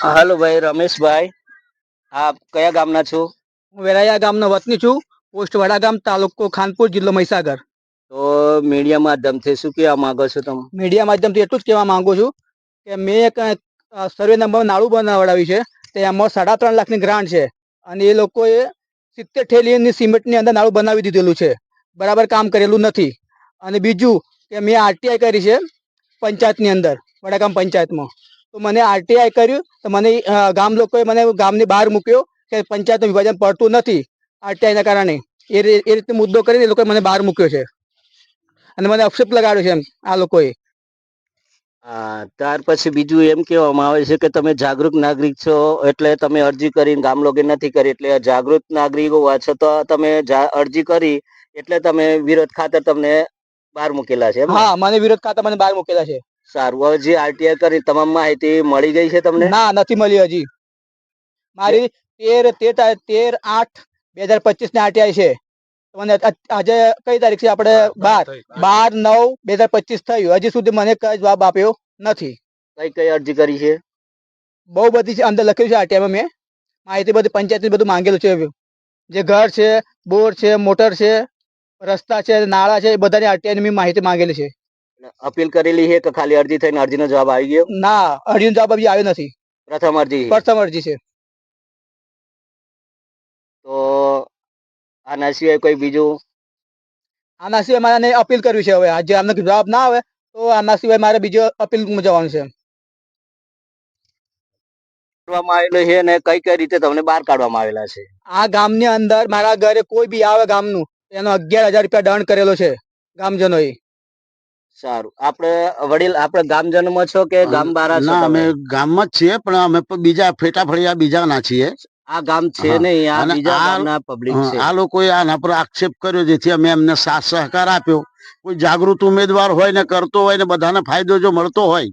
હાલો ભાઈ રમેશભાઈ, આપ કયા ગામના છો? હું વેરાયા ગામનો વતની છું. પોસ્ટ વડાગામ, તાલુકો ખાનપુર, જિલ્લો મહીસાગર. તો મીડિયા માધ્યમથી શું કહેવા માંગો છો તમે? મીડિયા માધ્યમથી એટલું જ કહેવા માંગુ છું કે મેં એક સર્વે નંબર નાળું બનાવડાવ્યું છે. તેમાં 3.5 લાખની ગ્રાન્ટ છે અને એ લોકોએ 70 થેલીની સિમેન્ટની અંદર નાળું બનાવી દીધેલું છે. બરાબર કામ કરેલું નથી. અને બીજું કે મેં આરટીઆઈ કરી છે પંચાયતની અંદર, વડાગામ પંચાયતમાં. તો મને આરટીઆઈ કર્યું તો મને ગામ લોકોએ મને ગામની બહાર મૂક્યો કે પંચાયતનું વિભાજન પડતું નથી આરટીઆઈના કારણે. એ રીતે મુદ્દો કરીને એ લોકોએ મને બહાર મૂક્યો છે અને મને અપશબ્દ લગાડ્યો છે આ લોકોએ. હા, ત્યાર પછી બીજું એમ કહેવામાં આવે છે કે તમે જાગૃત નાગરિક છો, એટલે તમે અરજી કરીને ગામ લોકો નથી કરી, એટલે જાગૃત નાગરિક હોવા છતાં તમે અરજી કરી એટલે તમે વિરોધ ખાતર તમને બહાર મૂકેલા છે એમ ને? હા, મને વિરોધ ખાતર મને બહાર મૂકેલા છે. સારું, હવે જે આરટીઆઈ કરી તમામ માહિતી મળી ગઈ છે તમને? ના, નથી મળી હજી. મારી 13/8/2025 ની આરટીઆઈ છે. મને આજે કઈ તારીખ છે? આપણે 12/9/2025 થયું. હજી સુધી મને કઈ જવાબ આપ્યો નથી. કઈ કઈ અરજી કરી છે? બહુ બધી છે, અંદર લખ્યું છે આરટીઆઈમાં. મેં માહિતી બધી પંચાયતની બધું માંગેલું છે. જે ઘર છે, બોર છે, મોટર છે, રસ્તા છે, નાળા છે, એ બધાની આરટીઆઈની મેં માહિતી માંગેલી છે. અપીલ કરેલી છે કે ખાલી અરજી થઈને અરજીનો જવાબ આવી ગયો? ના, અરજીનો જવાબ હજી આવ્યો નથી. પ્રથમ અરજી છે. પ્રથમ અરજી છે. તો આના સિવાય કોઈ બીજું? આના સિવાય મારે અપીલ કરવી છે. હવે આજે આનો જવાબ ના આવે તો આના સિવાય મારે બીજો અપીલમાં જવાનું છે. કરવામાં આવેલો છે અને કઈ કઈ રીતે તમને બહાર કાઢવામાં આવેલા છે? આ ગામની અંદર મારા ઘરે કોઈ બી આવે ગામનું, એનો 11,000 રૂપિયા દંડ કરેલો છે ગામજનોએ. સારું, આપણે વડીલ આપણે ગામજનોમાં છો કે ગામ બહાર છો? ના, અમે તમે ગામમાં જ છીએ, પણ અમે બીજા ફેટા ફળિયા બીજા ના છીએ. આ ગામ છે હા, નહીં, આ અને બીજા ગામના પબ્લિક છે. આ લોકોએ આના પર આક્ષેપ કર્યો, જેથી અમે એમને સાથ સહકાર આપ્યો. કોઈ જાગૃત ઉમેદવાર હોય ને કરતો હોય ને બધાને ફાયદો જો મળતો હોય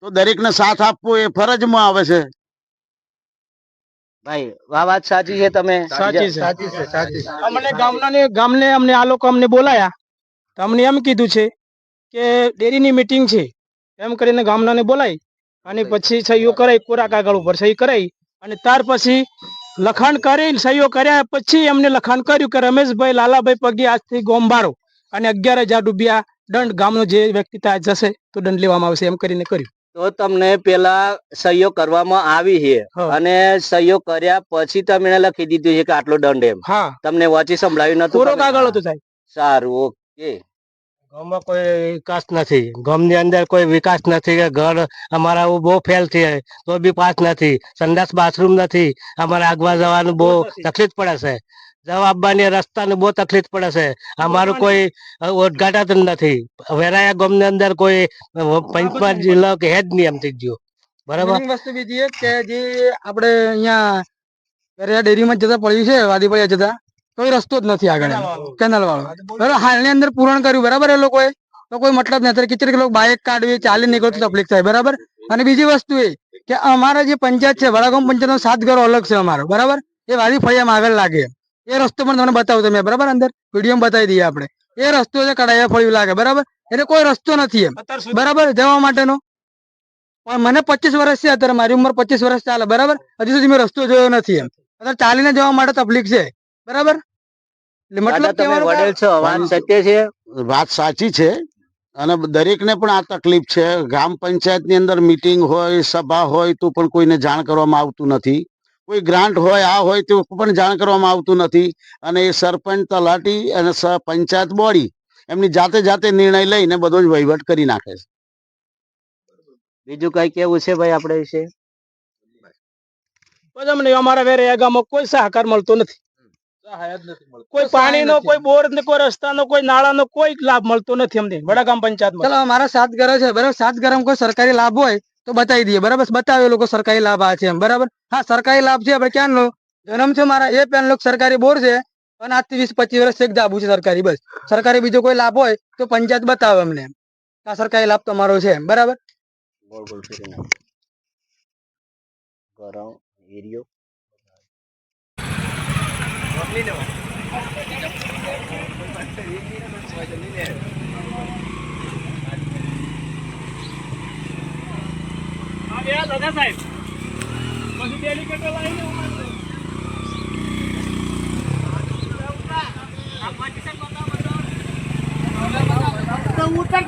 તો દરેકને સાથ આપવો એ ફરજમાં આવે છે. ભાઈ, આ વાત સાચી છે? તમે ગામને અમને આ લોકો અમને બોલાયા તો અમને એમ કીધું છે કે ડેરીની મીટિંગ છે એમ કરીને ગામનાને બોલાવી અને પછી સહીઓ કરાઈ, કોરા કાગળ ઉપર સહી કરાઈ અને ત્યાર પછી લખાણ કરી સહીઓ કર્યા પછી એમને લખાણ કર્યું કે રમેશભાઈ લાલાભાઈ પગે આજથી ગોમ બારો અને 11,000 રૂપિયા દંડ, ગામનો જે વ્યક્તિ ત્યાં જશે તો દંડ લેવામાં આવશે એમ કરીને કર્યું. તો તમને પેલા સહીઓ કરવામાં આવી છે અને સહીઓ કર્યા પછી તમે લખી દીધું છે કે આટલો દંડ એમ? હા, તમને વાંચી સંભળાવ્યું નતું? કોરો કાગળ હતું સાહેબ. સારું, ઓકે. ગામમાં કોઈ વિકાસ નથી. ગામની અંદર કોઈ વિકાસ નથી કે ઘર અમારા બહુ ફેલ છે તો બી પાસ નથી. સંડાસ બાથરૂમ નથી. અમારે આગવા જવાનું બહુ તકલીફ પડે છે. જવા આવવાની રસ્તાની બહુ તકલીફ પડે છે. અમારું કોઈ ઉદઘાટન નથી. વેરાયા ગામની અંદર કોઈ પંચમહાલ જિલ્લો કે હેડ નહીં એમ થઈ ગયો. બરાબર. વસ્તુ બીજી એક કે જે આપણે અહીંયા વેરાયા ડેરીમાં જતા પડ્યું છે, વાદીપડિયા જતા, કોઈ રસ્તો જ નથી આગળ, કેનાલ વાળો. બરાબર, હાલની અંદર પૂરણ કર્યું બરાબર એ લોકોએ, તો કોઈ મતલબ નથી. કિચડ લોકો બાઇક કાઢવી, ચાલી નીકળતું તકલીફ થાય. બરાબર. અને બીજી વસ્તુ એ કે અમારા જે પંચાયત છે, વડાગામ પંચાયતનો 7 ઘરો અલગ છે અમારો. બરાબર, એ વાદી ફળિયામાં આગળ લાગે. એ રસ્તો પણ તમને બતાવું તમે, બરાબર, અંદર વિડીયો બતાવી દઈએ આપણે. એ રસ્તો છે કડાયા ફળિયું લાગે. બરાબર, એટલે કોઈ રસ્તો નથી એમ, બરાબર, જવા માટેનો. પણ મને 25 વર્ષ છે અત્યારે, મારી ઉંમર 25 વર્ષ ચાલે. બરાબર, હજી સુધી મેં રસ્તો જોયો નથી એમ. અત્યારે ચાલીને જવા માટે તકલીફ છે. બરાબર, મતલબ તમે વડેલ છો, વાત સત્ય છે? વાત સાચી છે. અને દરેકને પણ આ તકલીફ છે. ગ્રામ પંચાયતની અંદર મીટિંગ હોય, સભા હોય તો પણ કોઈને જાણ કરવામાં આવતું નથી. કોઈ ગ્રાન્ટ હોય, આ હોય તો પણ જાણ કરવામાં આવતું નથી. અને એ સરપંચ, તલાટી અને પંચાયત બોડી એમની જાતે જાતે નિર્ણય લઈને બધો જ વહીવટ કરી નાખે છે. બીજું કઈ કેવું છે ભાઈ આપણે વિશે? અમને અમારા વેરાયા ગામમાં કોઈ સહકાર મળતો નથી. કોઈ પાણીનો, કોઈ બોર, કોઈ રસ્તાનો, કોઈ નાળાનો કોઈ લાભ મળતો નથી અમને વડાગામ પંચાયતમાં. ચલો, મારા 7 ઘર છે. બરાબર, 7 ઘરમાં કોઈ સરકારી લાભ હોય તો બતાવી દઈએ. બરાબર, બતાવે લોકો સરકારી લાભ આ છે એમ. બરાબર, હા, સરકારી લાભ છે. આપણે ક્યાં લો જન્મ છે મારા એ પેન લોકો સરકારી બોર છે અને આજથી 20-25 વર્ષ એક ડાબુ છે સરકારી. બસ, સરકારી બીજો કોઈ લાભ હોય તો પંચાયત બતાવે અમને. આ સરકારી લાભ તમારો છે. બરાબર. એરિયો દાદા સાહેબ ઉત્તર